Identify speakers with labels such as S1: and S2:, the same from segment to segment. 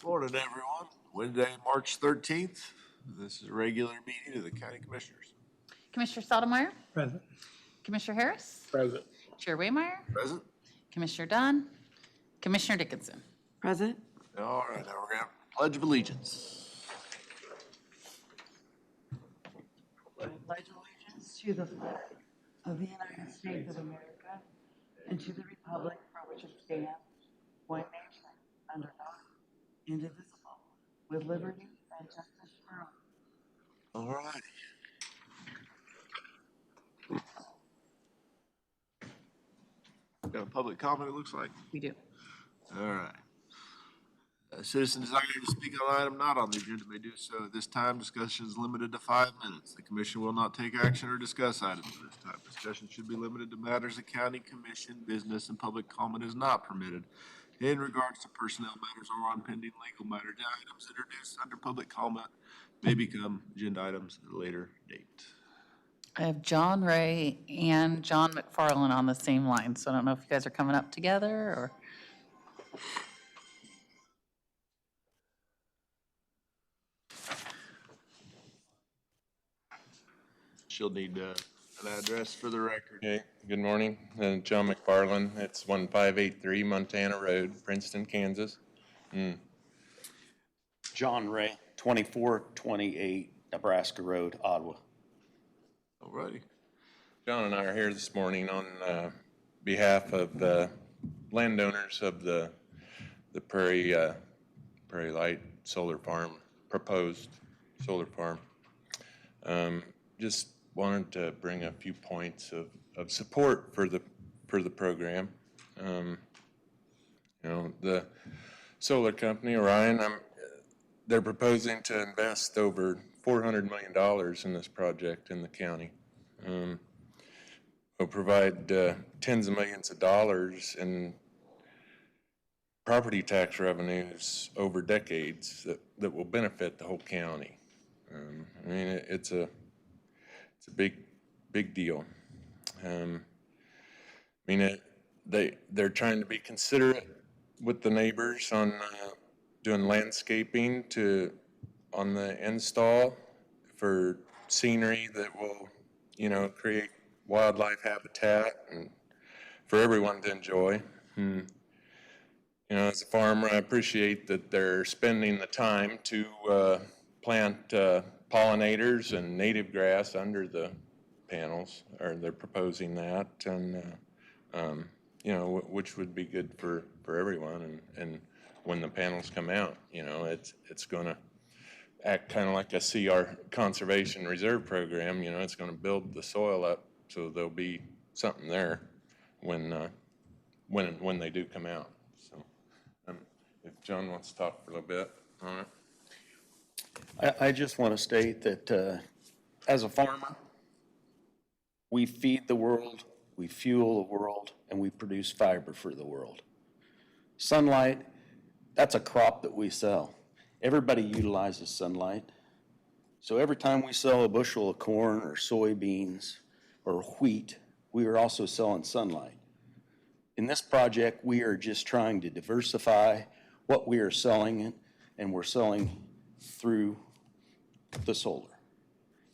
S1: Morning, everyone. Wednesday, March 13th. This is a regular meeting of the County Commissioners.
S2: Commissioner Stottlemyre,
S3: Present.
S2: Commissioner Harris,
S3: Present.
S2: Chair Waymeyer,
S1: Present?
S2: Commissioner Dunn, Commissioner Dickinson.
S4: Present.
S1: All right, now we're going to Pledge of Allegiance.
S4: I pledge allegiance to the flag of the United States of America and to the republic for which it stands, one nation, under God, indivisible, with liberty and justice for all.
S1: All righty. Got a public comment, it looks like.
S2: We do.
S1: All right. Citizens desiring to speak on an item not on the agenda may do so at this time. Discussion is limited to 5 minutes. The commission will not take action or discuss items at this time. Discussion should be limited to matters the county commission business, and public comment is not permitted. In regards to personnel matters or on pending legal matters, items introduced under public comment may become agenda items at a later date.
S2: I have John Ray and John McFarland on the same line, so I don't know if you guys are coming up together or.
S1: She'll need an address for the record.
S5: Okay, good morning. John McFarland. It's 1583 Montana Road, Princeton, Kansas.
S6: John Ray, 2428 Nebraska Road, Ottawa.
S1: All righty.
S5: John and I are here this morning on behalf of the landowners of the Prairie Light Solar Farm, proposed solar farm. Just wanted to bring a few points of support for the program. The solar company, Orion, they're proposing to invest over $400 million in this project in the county. Will provide tens of millions of dollars in property tax revenues over decades that will benefit the whole county. I mean, it's a big deal. They're trying to be considerate with the neighbors on doing landscaping on the install for scenery that will, create wildlife habitat and for everyone to enjoy. As a farmer, I appreciate that they're spending the time to plant pollinators and native grass under the panels, or they're proposing that, and which would be good for everyone. And when the panels come out, it's going to act kind of like a CR conservation reserve program. It's going to build the soil up so there'll be something there when they do come out. So, if John wants to talk for a little bit on it.
S6: I just want to state that as a farmer, we feed the world, we fuel the world, and we produce fiber for the world. Sunlight, that's a crop that we sell. Everybody utilizes sunlight. So every time we sell a bushel of corn or soybeans or wheat, we are also selling sunlight. In this project, we are just trying to diversify what we are selling, and we're selling through the solar.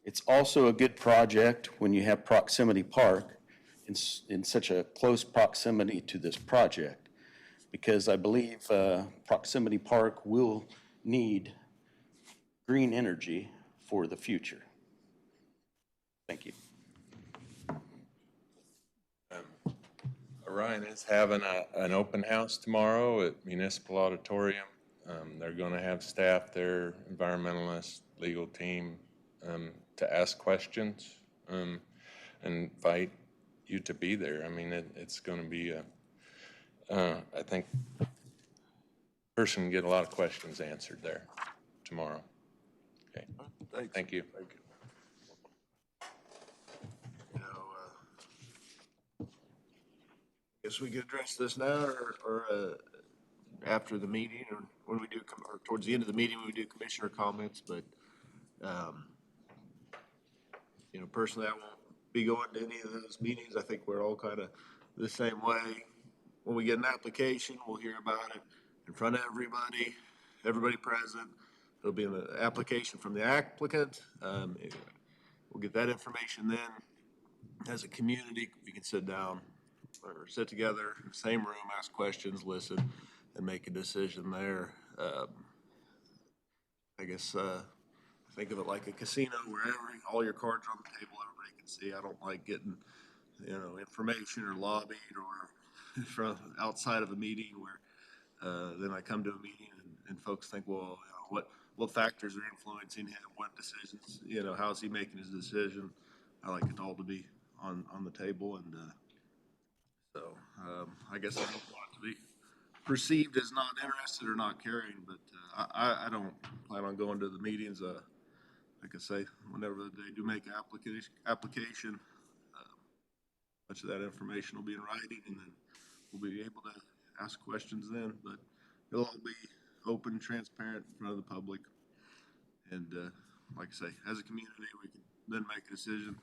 S6: It's also a good project when you have Proximity Park in such a close proximity to this project, because I believe Proximity Park will need green energy for the future. Thank you.
S5: Orion is having an open house tomorrow at Municipal Auditorium. They're going to have staff there, environmentalist, legal team, to ask questions and invite you to be there. I mean, it's going to be I think person can get a lot of questions answered there tomorrow. Okay. Thank you.
S1: Thank you. Guess we could address this now or after the meeting, or when we do, or towards the end of the meeting when we do commissioner comments. But personally, I won't be going to any of those meetings. I think we're all kind of the same way. When we get an application, we'll hear about it in front of everybody, everybody present. There'll be an application from the applicant. We'll get that information then. As a community, we can sit down or sit together in the same room, ask questions, listen, and make a decision there. I guess, think of it like a casino where all your cards are on the table, everybody can see. I don't like getting, information or lobbied or from outside of a meeting where, then I come to a meeting and folks think, well, what factors are influencing him? What decisions, how's he making his decision? I like it all to be on the table and, I guess I don't want it to be perceived as not interested or not caring, but, I don't plan on going to the meetings, like I say, whenever they do make an application, much of that information will be in writing and then we'll be able to ask questions then, but it'll all be open, transparent in front of the public. And, like I say, as a community, we can then make a decision,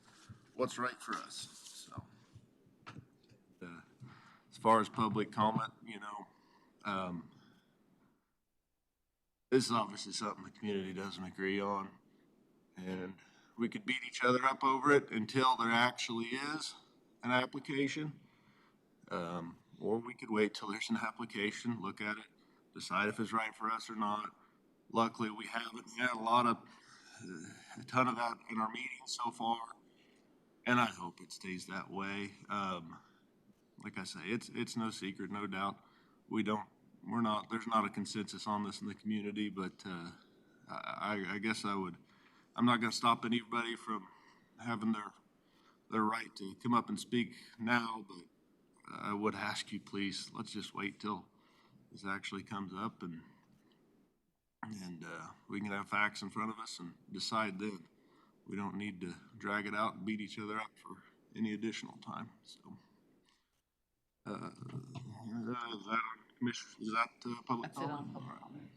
S1: what's right for us, so. As far as public comment, this is obviously something the community doesn't agree on. And we could beat each other up over it until there actually is an application. Or we could wait till there's an application, look at it, decide if it's right for us or not. Luckily, we haven't had a ton of that in our meetings so far. And I hope it stays that way. Like I say, it's no secret, no doubt. There's not a consensus on this in the community, but, I guess I'm not gonna stop anybody from having their right to come up and speak now, but I would ask you, please, let's just wait till this actually comes up and we can have facts in front of us and decide then. We don't need to drag it out and beat each other up for any additional time, so. Is that public
S2: That's it
S1: comment?
S2: on public
S1: All right.
S2: comment.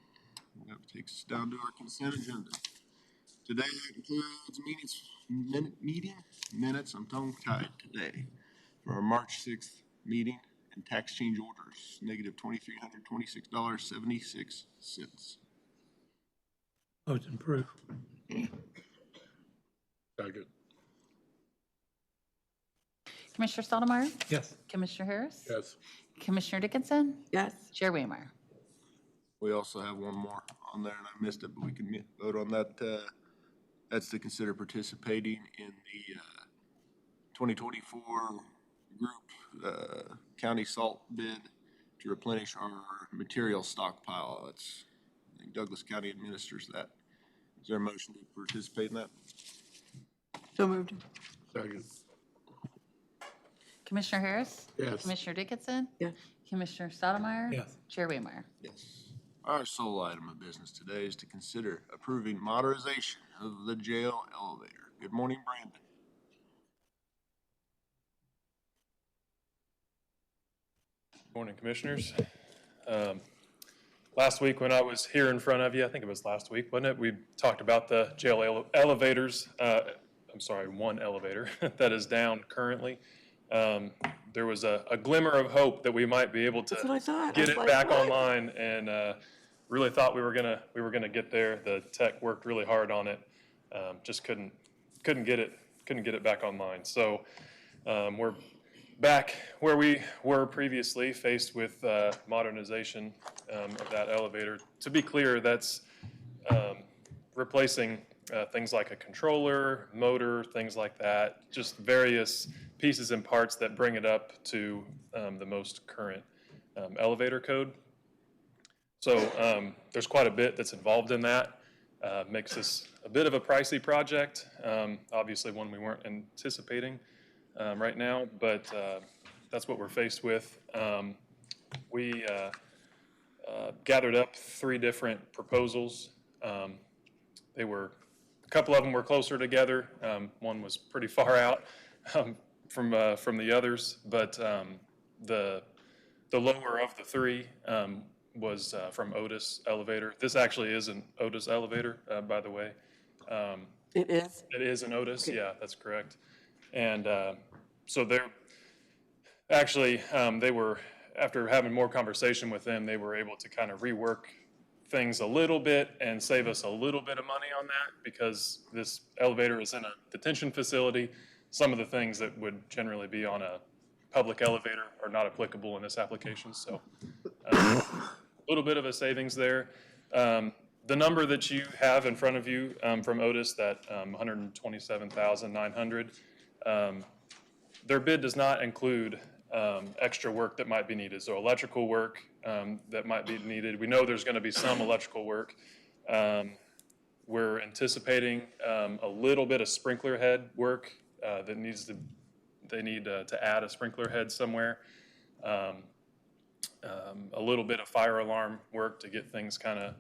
S1: That takes us down to our consent agenda. Today includes meeting minutes, I'm tongue-tied today, for our March 6th meeting and tax change orders, negative $2,326.76.
S3: Motion approved.
S5: Second.
S2: Commissioner Stottlemyre?
S3: Yes.
S2: Commissioner Harris?
S5: Yes.
S2: Commissioner Dickinson?
S4: Yes.
S2: Chair Waymeyer?
S1: We also have one more on there, and I missed it, but we can vote on that. That's to consider participating in the 2024 group county salt bid to replenish our material stockpile. That's, I think Douglas County administers that. Is there a motion to participate in that?
S4: So moved.
S5: Second.
S2: Commissioner Harris?
S5: Yes.
S2: Commissioner Dickinson?
S4: Yes.
S2: Commissioner Stottlemyre?
S3: Yes.
S2: Chair Waymeyer?
S1: Yes. Our sole item of business today is to consider approving modernization of the jail elevator. Good morning, Brandon.
S7: Morning, Commissioners. Last week when I was here in front of you, I think it was last week, wasn't it? We talked about the jail elevators. I'm sorry, one elevator that is down currently. There was a glimmer of hope that we might be able to
S4: That's what I thought.
S7: get
S4: I
S7: it
S4: was
S7: back
S4: like, what?
S7: online, and really thought we were gonna get there. The tech worked really hard on it. Just couldn't get it back online. So we're back where we were previously, faced with modernization of that elevator. To be clear, that's replacing things like a controller, motor, things like that, just various pieces and parts that bring it up to the most current elevator code. So there's quite a bit that's involved in that. Makes this a bit of a pricey project, obviously one we weren't anticipating right now, but that's what we're faced with. We gathered up 3 different proposals. A couple of them were closer together. One was pretty far out from the others, but the lower of the 3 was from Otis Elevator. This actually is an Otis elevator, by the way.
S4: It is?
S7: It is an Otis, yeah, that's correct. And so they're, actually, they were, after having more conversation with them, they were able to kind of rework things a little bit and save us a little bit of money on that because this elevator is in a detention facility. Some of the things that would generally be on a public elevator are not applicable in this application, so a little bit of a savings there. The number that you have in front of you from Otis, that $127,900, their bid does not include extra work that might be needed. So electrical work that might be needed. We know there's going to be some electrical work. We're anticipating a little bit of sprinkler head work that they need to add a sprinkler head somewhere. A little bit of fire alarm work to get things kind of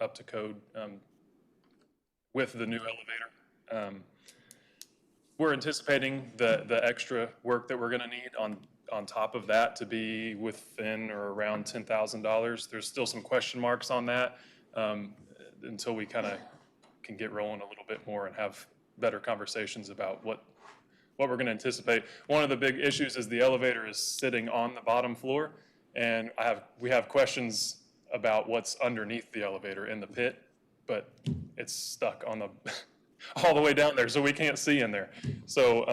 S7: up to code with the new elevator. We're anticipating the extra work that we're going to need on top of that to be within or around $10,000. There's still some question marks on that until we kind of can get rolling a little bit more and have better conversations about what we're going to anticipate. One of the big issues is the elevator is sitting on the bottom floor, and we have questions about what's underneath the elevator in the pit, but it's stuck on the all the way down there, so we can't see in there. So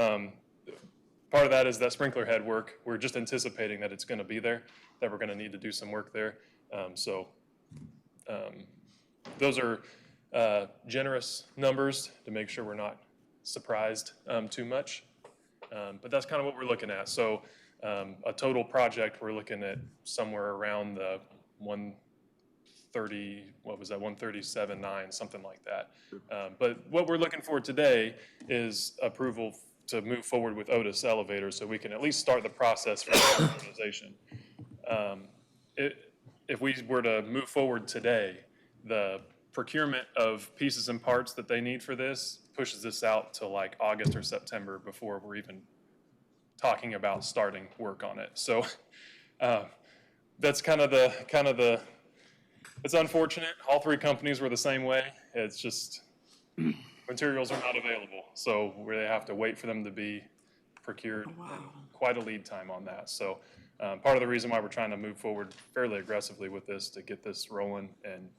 S7: part of that is that sprinkler head work. We're just anticipating that it's going to be there, that we're going to need to do some work there. Those are generous numbers to make sure we're not surprised too much. But that's kind of what we're looking at. So a total project, we're looking at somewhere around the 137.9, something like that. But what we're looking for today is approval to move forward with Otis Elevator so we can at least start the process for the organization. If we were to move forward today, the procurement of pieces and parts that they need for this pushes this out to like August or September before we're even talking about starting work on it. So that's kind of the it's unfortunate. All three companies were the same way. It's just materials are not available. So they have to wait for them to be procured. Quite a lead time on that. So part of the reason why we're trying to move forward fairly aggressively with this to get this rolling and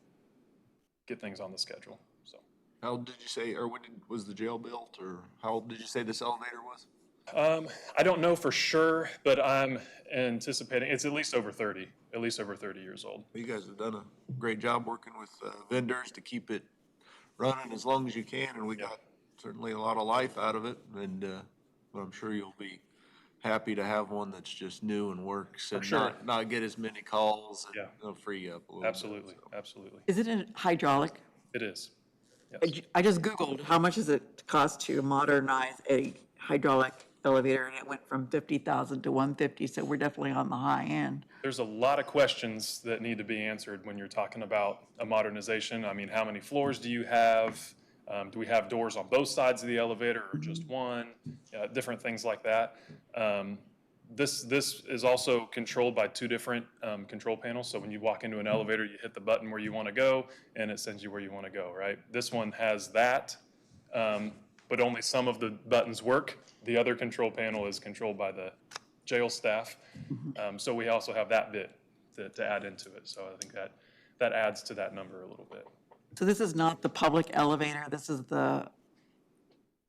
S7: get things on the schedule. So
S1: How old did you say, or when was the jail built, or how old did you say this elevator was?
S7: I don't know for sure, but I'm anticipating it's at least over 30 years old.
S1: You guys have done a great job working with vendors to keep it running as long as you can, and we got certainly a lot of life out of it, and but I'm sure you'll be happy to have one that's just new and works and
S7: sure.
S1: not get as many calls and
S7: Yeah.
S1: it'll free you up a little bit.
S7: Absolutely,
S1: So.
S7: absolutely.
S3: Is it a hydraulic?
S7: It is. Yes.
S3: I just Googled, how much does it cost to modernize a hydraulic elevator? And it went from 50,000 to 150, so we're definitely on the high end.
S7: There's a lot of questions that need to be answered when you're talking about a modernization. I mean, how many floors do you have? Do we have doors on both sides of the elevator or just one? Different things like that. This is also controlled by two different control panels. So when you walk into an elevator, you hit the button where you want to go, and it sends you where you want to go, right? This one has that, but only some of the buttons work. The other control panel is controlled by the jail staff. So we also have that bit to add into it. So I think that adds to that number a little bit.
S3: So this is not the public elevator, this is the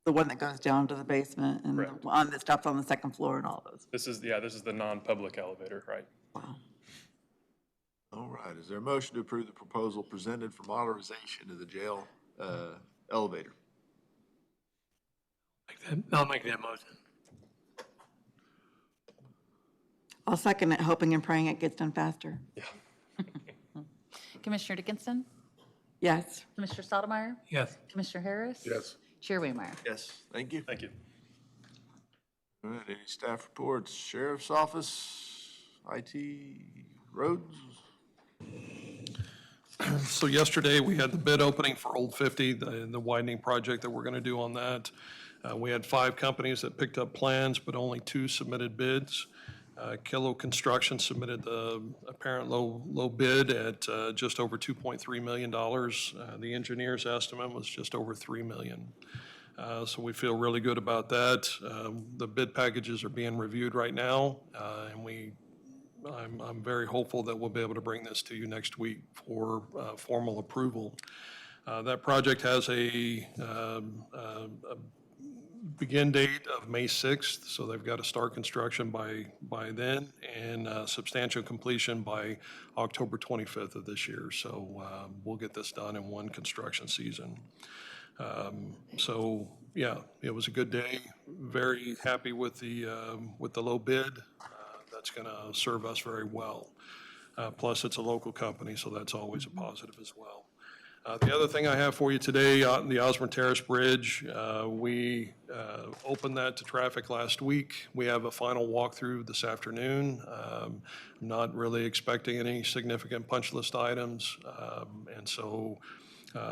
S3: one that goes down to the basement and the
S7: Correct.
S3: one that stops on the second floor and all those.
S7: This is the non-public elevator, right?
S3: Wow.
S1: All right, is there a motion to approve the proposal presented for modernization of the jail elevator?
S8: I'll make that motion.
S3: I'll second it, hoping and praying it gets done faster.
S2: Commissioner Dickinson?
S3: Yes.
S2: Commissioner Stottlemyre?
S8: Yes.
S2: Commissioner Harris?
S1: Yes.
S2: Chair Waymeyer?
S1: Yes, thank you.
S7: Thank you.
S1: All right, any staff reports? Sheriff's Office, IT, roads?
S9: So yesterday, we had the bid opening for Old 50, the widening project that we're going to do on that. We had 5 companies that picked up plans, but only 2 submitted bids. Kilo Construction submitted the apparent low bid at just over $2.3 million. The engineer's estimate was just over $3 million. So we feel really good about that. The bid packages are being reviewed right now, and we I'm very hopeful that we'll be able to bring this to you next week for formal approval. That project has a begin date of May 6th, so they've got to start construction by then, and substantial completion by October 25th of this year. So we'll get this done in one construction season. So, yeah, it was a good day. Very happy with the low bid. That's going to serve us very well. Plus, it's a local company, so that's always a positive as well. The other thing I have for you today, the Osborne Terrace Bridge, we opened that to traffic last week. We have a final walkthrough this afternoon. I'm not really expecting any significant punch list items. And so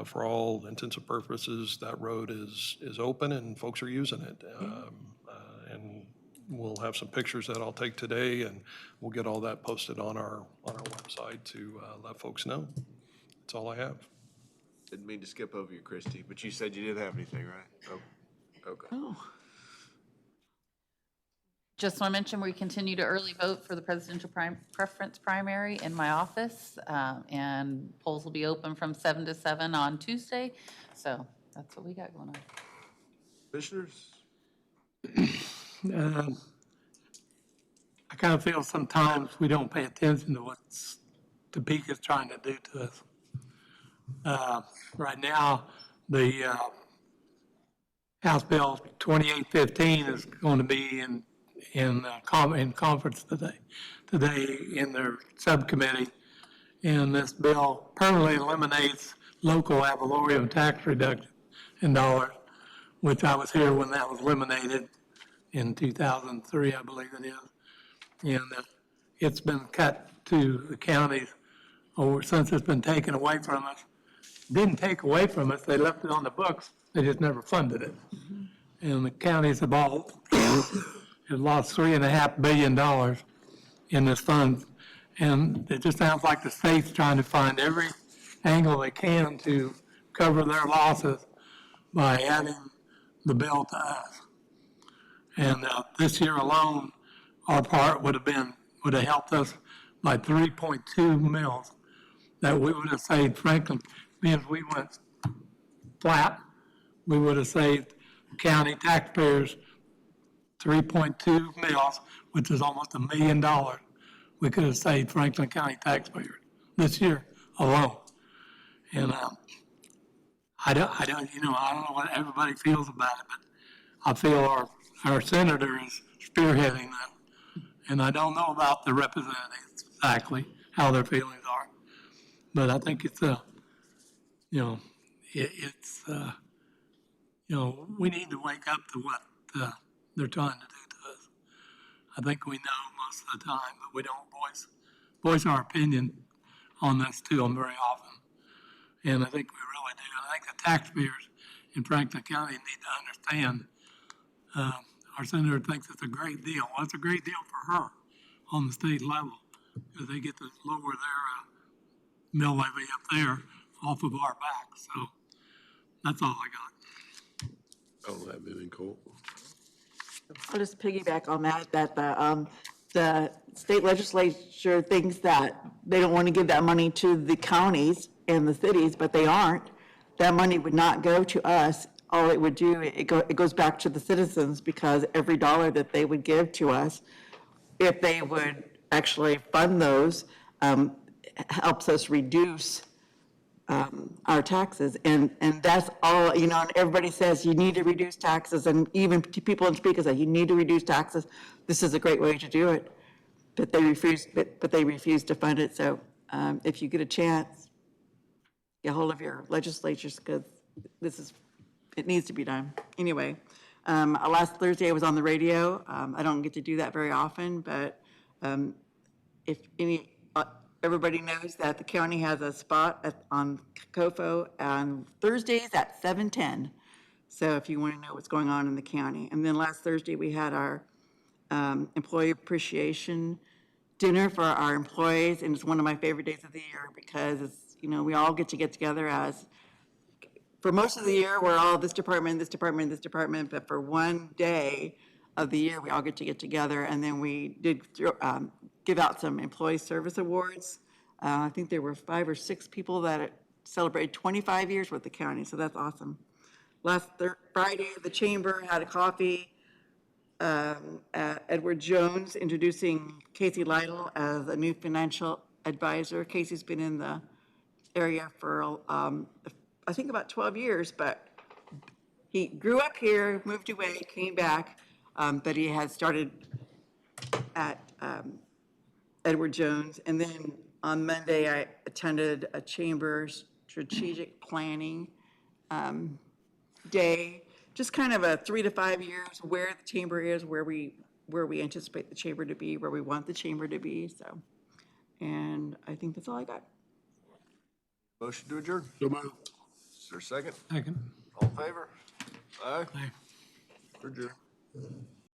S9: for all intents and purposes, that road is open and folks are using it. And we'll have some pictures that I'll take today, and we'll get all that posted on our website to let folks know. That's all I have.
S1: Didn't mean to skip over you, Christie, but you said you didn't have anything, right? Oh, okay.
S3: Oh,
S2: Just want to mention, we continue to early vote for the presidential preference primary in my office, and polls will be open from 7 to 7 on Tuesday. So that's what we got going on.
S1: Commissioners?
S8: I kind of feel sometimes we don't pay attention to what Topeka is trying to do to us. Right now, the House Bill 2815 is going to be in conference today in their subcommittee, and this bill permanently eliminates local ad valorem tax reduction in dollars, which I was here when that was eliminated in 2003, I believe it is. And it's been cut to the counties since it's been taken away from us. Didn't take away from us, they left it on the books, they just never funded it. And the counties have all have lost $3.5 billion in this fund. And it just sounds like the state's trying to find every angle they can to cover their losses by adding the bill to us. And this year alone, our part would have helped us by 3.2 mils that we would have saved Franklin. Because we went flat, we would have saved county taxpayers 3.2 mils, which is almost $1 million. We could have saved Franklin County taxpayers this year alone. And I don't know what everybody feels about it, but I feel our senator is spearheading that. And I don't know about the representatives exactly how their feelings are, but I think it's we need to wake up to what they're trying to do to us. I think we know most of the time, but we don't voice our opinion on this to them very often. And I think we really do. And I think the taxpayers in Franklin County need to understand. Our senator thinks it's a great deal. Well, it's a great deal for her on the state level, because they get to lower their mill levy up there off of our back. So that's all I got.
S1: I don't have anything, Colt.
S3: I'll just piggyback on that the state legislature thinks that they don't want to give that money to the counties and the cities, but they aren't. That money would not go to us. All it would do, it goes back to the citizens, because every dollar that they would give to us, if they would actually fund those, helps us reduce our taxes. And that's all, and everybody says you need to reduce taxes, and even people in Topeka say you need to reduce taxes. This is a great way to do it, but they refuse to fund it. So if you get a chance, get a hold of your legislatures, because it needs to be done. Anyway, last Thursday I was on the radio. I don't get to do that very often, but everybody knows that the county has a spot on COFO on Thursdays at 7:10. So if you want to know what's going on in the county. And then last Thursday we had our employee appreciation dinner for our employees, and it's one of my favorite days of the year, because it's, we all get together as, for most of the year, we're all this department, this department, this department, but for one day, of the year, we all get together, and then we did give out some employee service awards. I think there were 5 or 6 people that celebrated 25 years with the county, so that's awesome. Last Friday, the chamber had a coffee at Edward Jones, introducing Casey Lytle as a new financial advisor. Casey's been in the area for, I think about 12 years, but he grew up here, moved away, came back, but he had started at Edward Jones. And then on Monday, I attended a chamber strategic planning day, just kind of a 3 to 5 years, where the chamber is, where we anticipate the chamber to be, where we want the chamber to be, so. And I think that's all I got.
S1: Motion to adjourn.
S8: So moved.
S1: Is there a second?
S8: Second.
S1: All in favor? Aye. Adjourn.